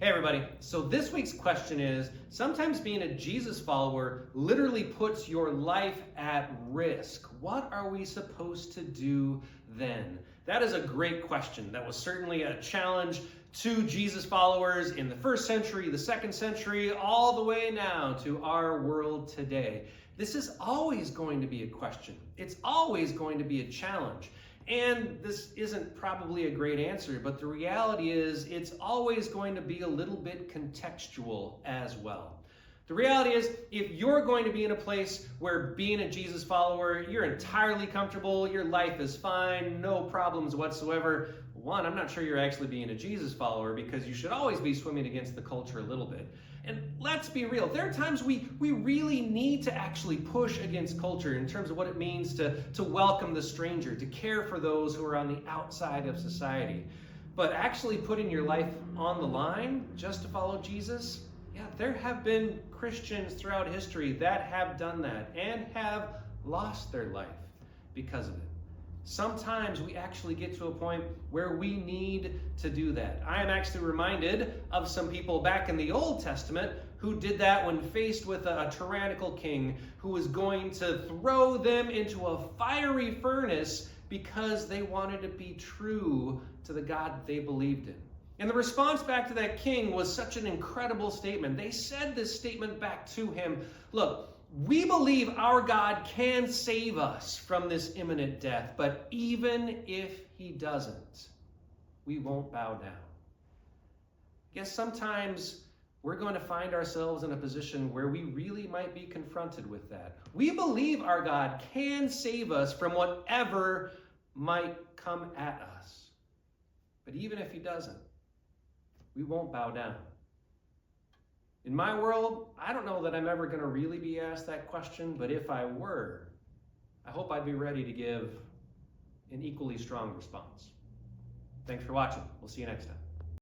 Hey everybody, so this week's question is, sometimes being a Jesus follower literally puts your life at risk. What are we supposed to do then? That is a great question. That was certainly a challenge to Jesus followers in the first century, the second century, all the way now to our world today. This is always going to be a question. It's always going to be a challenge. And this isn't probably a great answer, but the reality is it's always going to be a little bit contextual as well. The reality is, if you're going to be in a place where being a Jesus follower, you're entirely comfortable, your life is fine, no problems whatsoever, one, I'm not sure you're actually being a Jesus follower, because you should always be swimming against the culture a little bit. And let's be real, there are times we really need to actually push against culture in terms of what it means to welcome the stranger, to care for those who are on the outside of society. But actually putting your life on the line just to follow Jesus, yeah, there have been Christians throughout history that have done that and have lost their life because of it. Sometimes we actually get to a point where we need to do that. I am actually reminded of some people back in the Old Testament who did that when faced with a tyrannical king who was going to throw them into a fiery furnace because they wanted to be true to the God that they believed in. And the response back to that king was such an incredible statement. They said this statement back to him, look, we believe our God can save us from this imminent death, but even if he doesn't, we won't bow down. Yes, sometimes we're going to find ourselves in a position where we really might be confronted with that. We believe our God can save us from whatever might come at us. But even if he doesn't, we won't bow down. In my world, I don't know that I'm ever going to really be asked that question, but if I were, I hope I'd be ready to give an equally strong response. Thanks for watching. We'll see you next time.